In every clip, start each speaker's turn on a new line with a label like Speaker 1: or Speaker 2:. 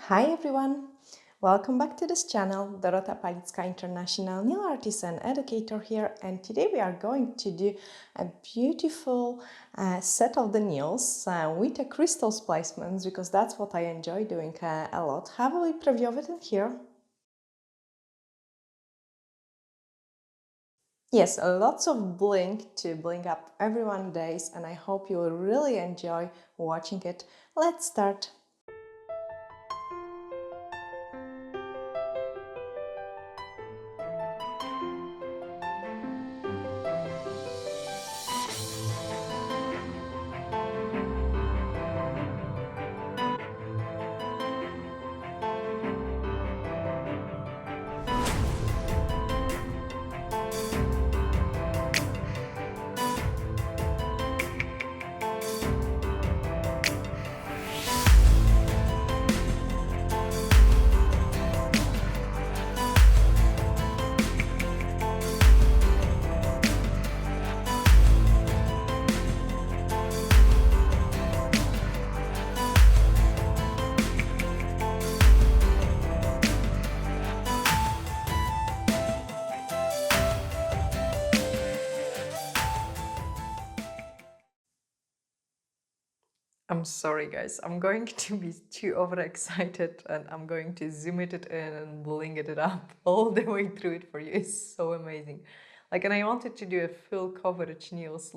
Speaker 1: Hi everyone! Welcome back to this channel. Dorota Palicka, International Nail Artist and Educator here, and today we are going to do a beautiful set of the nails with a crystals placements, because that's what I enjoy doing a lot. Have a little preview of it in here. Yes, lots of bling to bling up everyone's days, and I hope you will really enjoy watching it. Let's start. I'm sorry guys, I'm going to be too overexcited and I'm going to zoom it in and bling it up all the way through it for you. It's so amazing. And I wanted to do a full coverage nails,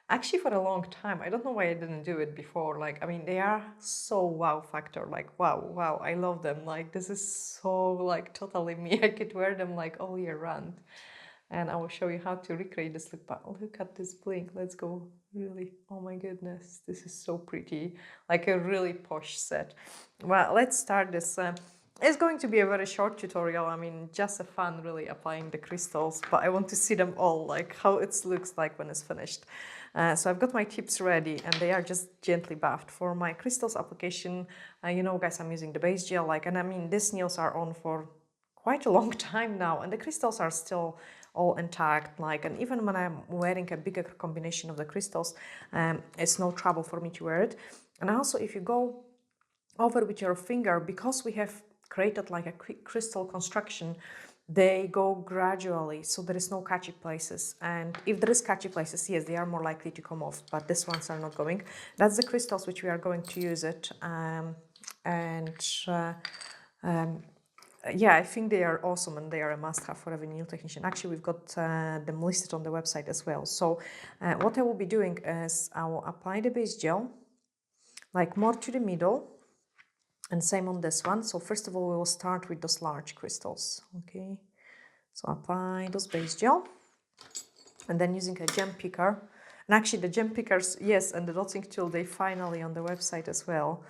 Speaker 1: actually for a long time. I don't know why I didn't do it before. I mean, they are so wow factor, wow, I love them. This is so totally me. I could wear them all year round. And I will show you how to recreate this look. But look at this bling. Let's go. Really, oh my goodness, this is so pretty, like a really posh set. Well, let's start this. It's going to be a very short tutorial. I mean, just a fun really applying the crystals, but I want to see them all, how it looks like when it's finished. So I've got my tips ready and they are just gently buffed. For my crystals application, you know guys, I'm using the base gel, and I mean, these nails are on for quite a long time now and the crystals are still all intact, and even when I'm wearing a bigger combination of the crystals, it's no trouble for me to wear it. And also if you go over with your finger, because we have created a quick crystal construction, they go gradually, so there is no catchy places. And if there is catchy places, yes, they are more likely to come off, but these ones are not going. That's the crystals which we are going to use it. Yeah, I think they are awesome and they are a must-have for every nail technician. Actually, we've got them listed on the website as well. So what I will be doing is I will apply the base gel, more to the middle, and same on this one. So first of all, we will start with those large crystals. Okay, so apply those base gel, and then using a gem picker. And actually, the gem pickers, yes, and the dotting tool, they finally on the website as well.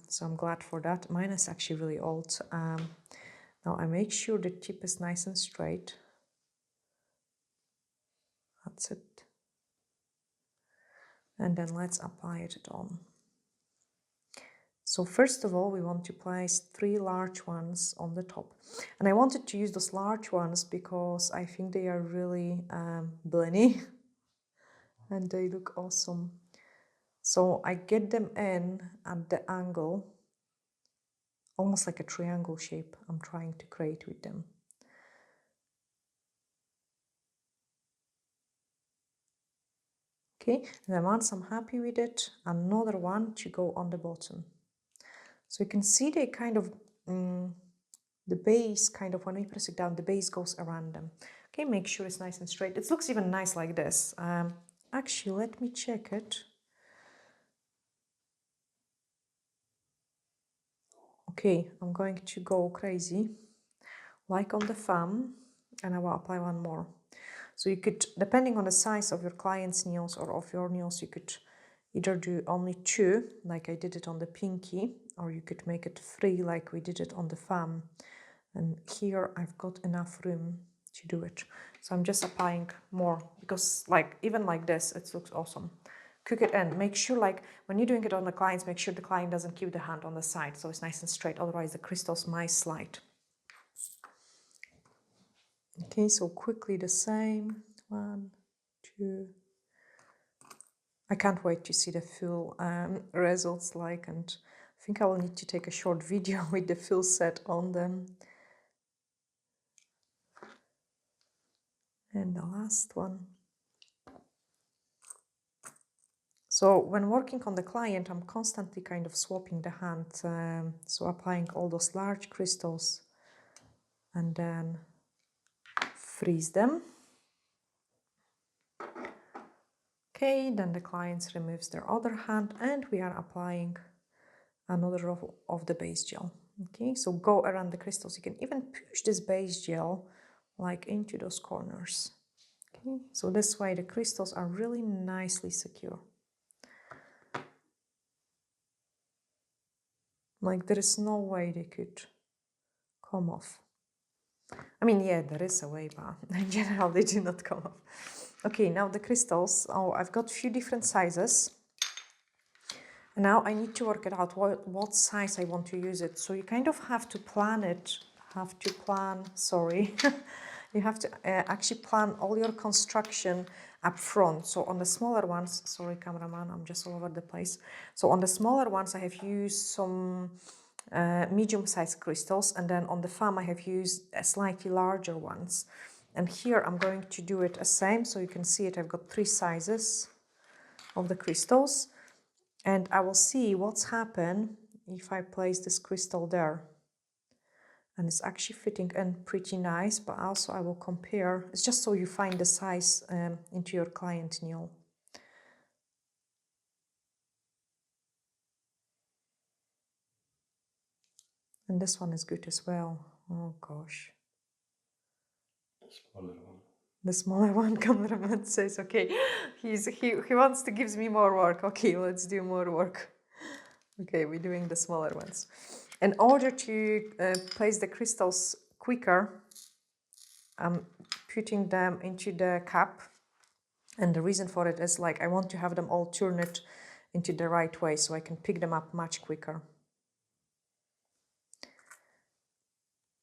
Speaker 1: So I'm glad for that. Mine is actually really old. Now I make sure the tip is nice and straight. That's it. And then let's apply it on. So first of all, we want to place 3 large ones on the top. And I wanted to use those large ones because I think they are really blingy and they look awesome. So I get them in at the angle, almost like a triangle shape I'm trying to create with them. Okay, and then once I'm happy with it, another one to go on the bottom. So you can see they kind of, the base kind of, when we press it down, the base goes around them. Okay, make sure it's nice and straight. It looks even nice like this. Actually, let me check it. Okay, I'm going to go crazy, like on the thumb, and I will apply one more. So you could, depending on the size of your client's nails or of your nails, you could either do only 2, like I did it on the pinky, or you could make it 3, like we did it on the thumb. And here I've got enough room to do it. So I'm just applying more, because even like this, it looks awesome. Cook it in. Make sure when you're doing it on the clients, make sure the client doesn't keep the hand on the side, so it's nice and straight, otherwise the crystals might slide. Okay, so quickly the same. 1, 2. I can't wait to see the full results and think I will need to take a short video with the fill set on them. And the last one. So when working on the client, I'm constantly kind of swapping the hand, so applying all those large crystals and then freeze them. Okay, then the client removes their other hand and we are applying another of the base gel. Okay, so go around the crystals. You can even push this base gel like into those corners. Okay, so this way the crystals are really nicely secure. Like there is no way they could come off. I mean, yeah, there is a way, but in general they do not come off. Okay, now the crystals. Oh, I've got a few different sizes. And now I need to work it out what size I want to use it. So you kind of have to plan it. Sorry. You have to actually plan all your construction up front. So on the smaller ones, sorry cameraman, I'm just all over the place. So on the smaller ones I have used some medium-sized crystals, and then on the farm I have used slightly larger ones. And here I'm going to do it the same, so you can see it. I've got 3 sizes of the crystals, and I will see what's happened if I place this crystal there. And it's actually fitting in pretty nice, but also I will compare. It's just so you find the size into your client nail. And this one is good as well. Oh gosh. The smaller one, cameraman says, okay, he wants to give me more work. Okay, let's do more work. Okay, we're doing the smaller ones. In order to place the crystals quicker, I'm putting them into the cup. And the reason for it is like I want to have them all turned into the right way so I can pick them up much quicker.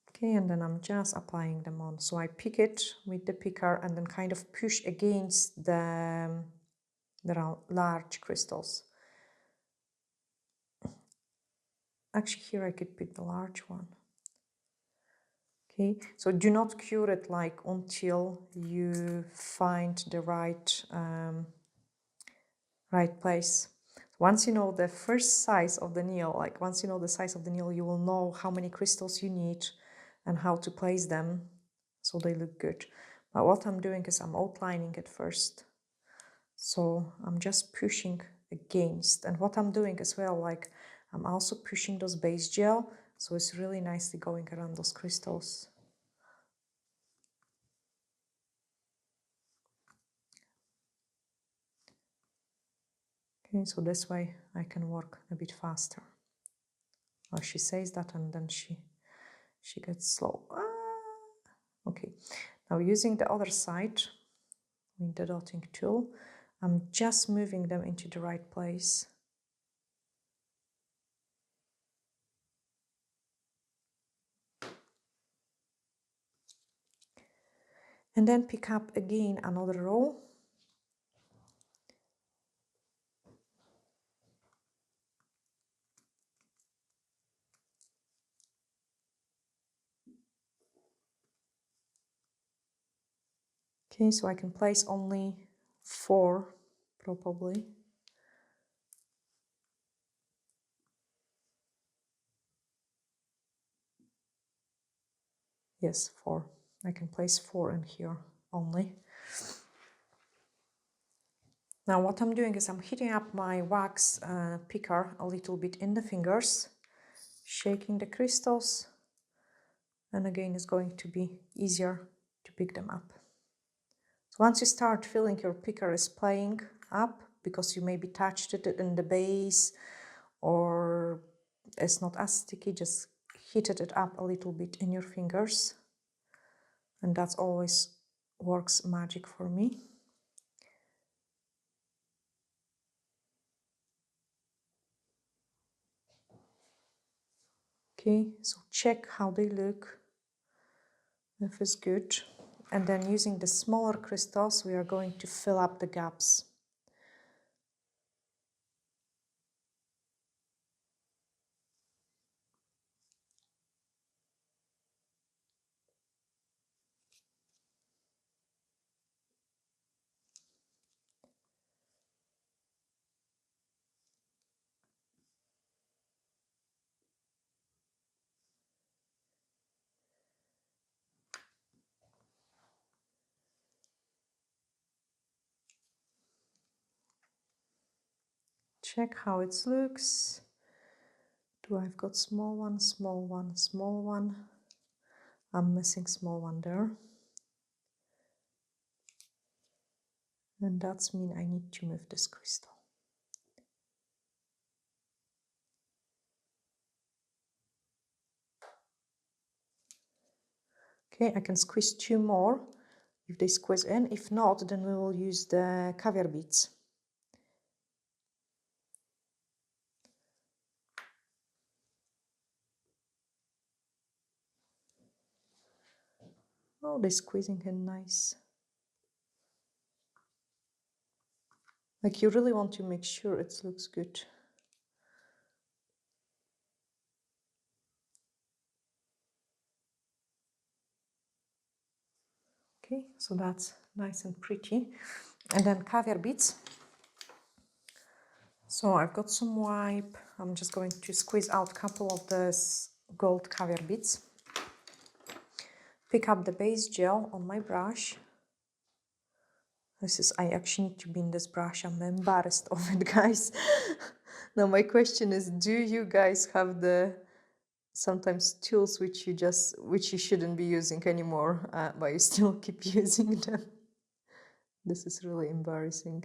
Speaker 1: Okay, and then I'm just applying them on. So I pick it with the picker and then kind of push against the large crystals. Actually, here I could pick the large one. Okay, so do not cure it like until you find the right place. Once you know the first size of the nail, like once you know the size of the nail, you will know how many crystals you need and how to place them so they look good. But what I'm doing is I'm outlining it first. So I'm just pushing against, and what I'm doing as well, like I'm also pushing those base gel, so it's really nicely going around those crystals. Okay, so this way I can work a bit faster. Well, she says that and then she gets slow. Okay, now using the other side with the dotting tool, I'm just moving them into the right place. And then pick up again another row. Okay, so I can place only 4 probably. Yes, 4. I can place 4 in here only. Now what I'm doing is I'm heating up my wax picker a little bit in the fingers, shaking the crystals, and again it's going to be easier to pick them up. So once you start feeling your picker is playing up, because you maybe touched it in the base or it's not as sticky, just heated it up a little bit in your fingers, and that always works magic for me. Okay, so check how they look, if it's good. And then using the smaller crystals, we are going to fill up the gaps. check how it looks. Do I've got small one, small one, small one? I'm missing small one there. And that's mean I need to move this crystal. Okay, I can squeeze 2 more if they squeeze in. If not, then we will use the caviar beads. Oh, they're squeezing in nice. Like you really want to make sure it looks good. Okay, so that's nice and pretty. And then caviar beads. So I've got some wipe. I'm just going to squeeze out a couple of these gold caviar beads. Pick up the base gel on my brush. I actually need to be in this brush. I'm embarrassed of it, guys. Now my question is, do you guys have the sometimes tools which you shouldn't be using anymore, but you still keep using them? This is really embarrassing.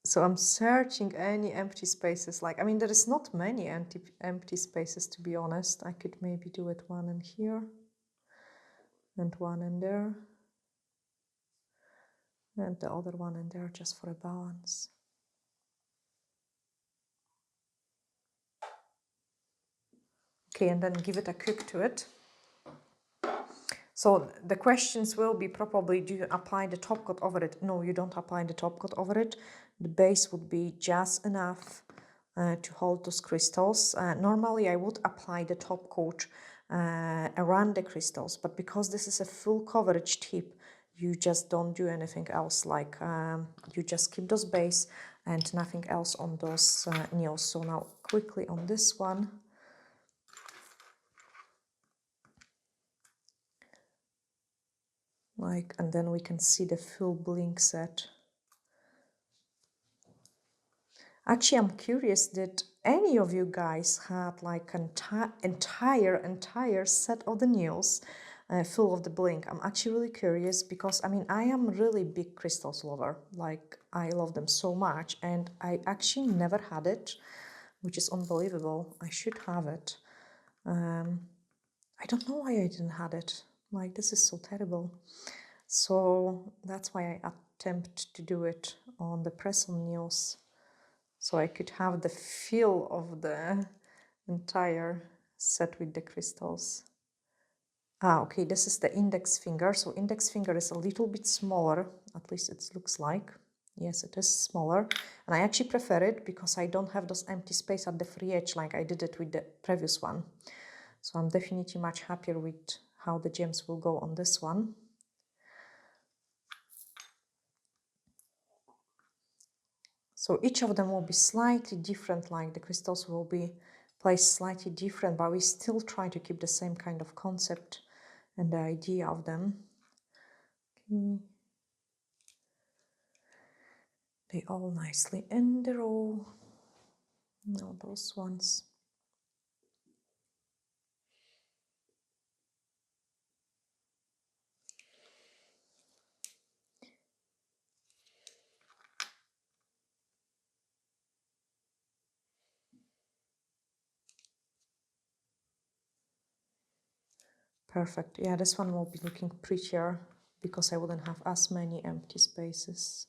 Speaker 1: So I'm searching any empty spaces. Like, I mean, there is not many empty spaces, to be honest. I could maybe do it one in here and one in there and the other one in there just for a balance. Okay, and then give it a cook to it. So the questions will be probably, do you apply the top coat over it? No, you don't apply the top coat over it. The base would be just enough to hold those crystals. Normally I would apply the top coat around the crystals, but because this is a full coverage tip, you just don't do anything else. Like you just keep those base and nothing else on those nails. So now quickly on this one. Like, and then we can see the full bling set. Actually, I'm curious, did any of you guys had like an entire set of the nails full of the bling? I'm actually really curious because, I mean, I am really big crystals lover. Like, I love them so much, and I actually never had it, which is unbelievable. I should have it. I don't know why I didn't have it. Like, this is so terrible. So that's why I attempt to do it on the press-on nails, so I could have the feel of the entire set with the crystals. Okay, this is the index finger. So index finger is a little bit smaller, at least it looks like. Yes, it is smaller. And I actually prefer it because I don't have those empty space at the free edge like I did it with the previous one. So I'm definitely much happier with how the gems will go on this one. So each of them will be slightly different, like the crystals will be placed slightly different, but we still try to keep the same kind of concept and the idea of them. Okay. They all nicely in the row. Now those ones. Perfect. Yeah, this one will be looking prettier because I wouldn't have as many empty spaces.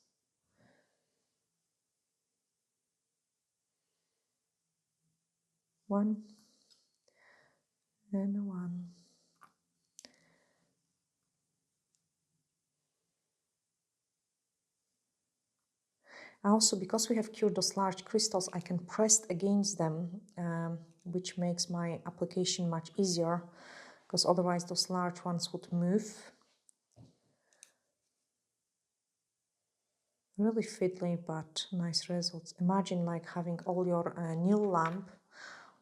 Speaker 1: One and one. Also, because we have cured those large crystals, I can press against them, which makes my application much easier, because otherwise those large ones would move. Really fiddly, but nice results. Imagine like having all your nail lamp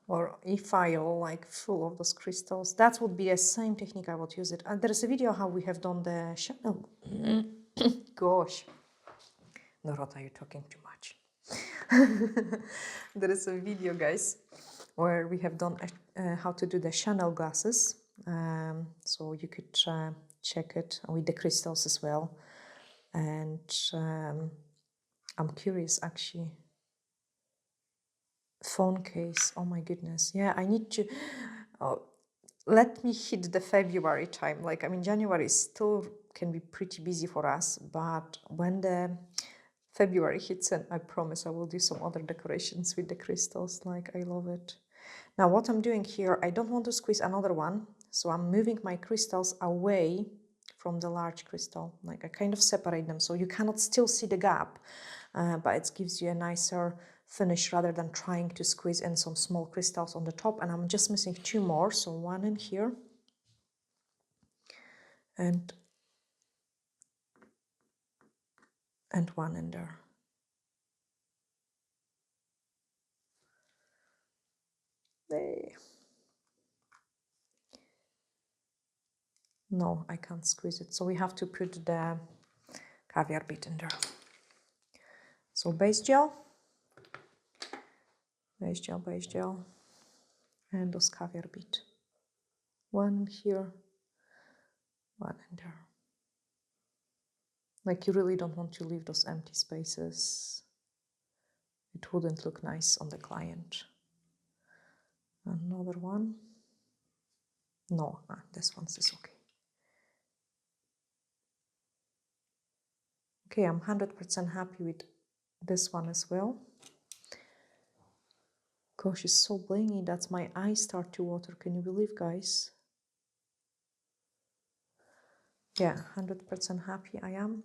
Speaker 1: or e-file like full of those crystals. That would be the same technique I would use it. And there's a video how we have done the shadow. Gosh, Dorota, you're talking too much. There is a video, guys, where we have done how to do the Chanel glasses. So you could check it with the crystals as well. And I'm curious, actually. Phone case, oh my goodness. Yeah, I need to... Oh, let me hit the February time. Like, I mean, January still can be pretty busy for us, but when the February hits, and I promise I will do some other decorations with the crystals. Like, I love it. Now, what I'm doing here, I don't want to squeeze another one, so I'm moving my crystals away from the large crystal. Like, I kind of separate them, so you cannot still see the gap, but it gives you a nicer finish rather than trying to squeeze in some small crystals on the top. And I'm just missing two more, so one in here and one in there. There. No, I can't squeeze it, so we have to put the caviar bead in there. So base gel, and those caviar bead. One here, one in there. Like, you really don't want to leave those empty spaces. It wouldn't look nice on the client. Another one. No, this one is okay. Okay, I'm 100% happy with this one as well. Gosh, it's so blingy that my eyes start to water. Can you believe, guys? Yeah, 100% happy. I am.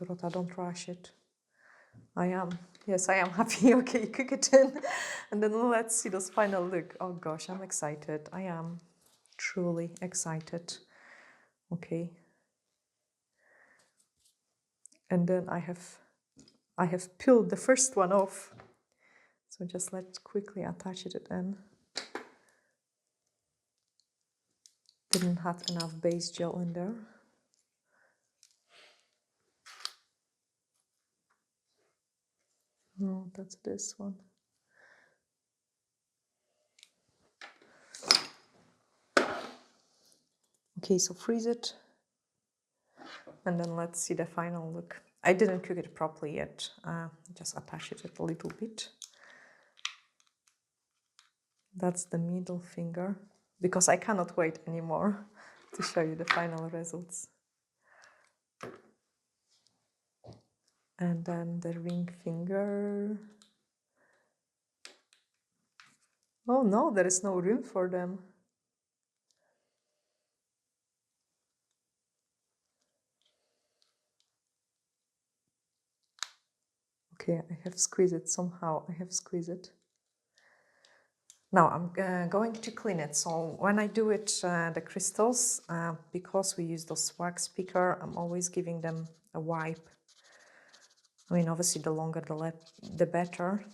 Speaker 1: Dorota, don't rush it. I am. Yes, I am happy. Okay, cook it in. And then let's see this final look. Oh gosh, I'm excited. I am truly excited. Okay. And then I have peeled the first one off. So just let's quickly attach it in. Didn't have enough base gel in there. No, that's this one. Okay, so freeze it. And then let's see the final look. I didn't cook it properly yet. Just attach it a little bit. That's the middle finger, because I cannot wait anymore to show you the final results. And then the ring finger. Oh no, there is no room for them. Okay, I have squeezed it somehow. I have squeezed it. Now I'm going to clean it. So when I do it, the crystals, because we use those wax picker, I'm always giving them a wipe. I mean, obviously, the longer the better.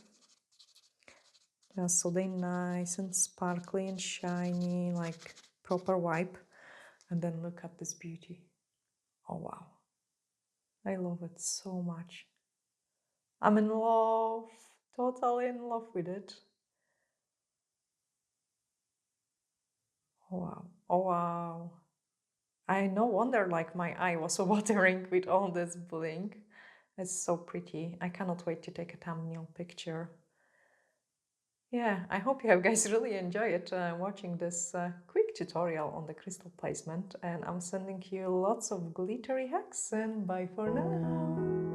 Speaker 1: So they're nice and sparkly and shiny, like proper wipe. And then look at this beauty. Oh wow, I love it so much. I'm in love, totally in love with it. Oh wow, oh wow. I no wonder like my eye was watering with all this bling. It's so pretty. I cannot wait to take a thumbnail picture. Yeah, I hope you guys really enjoy it watching this quick tutorial on the crystal placement, and I'm sending you lots of glittery hacks, and bye for now.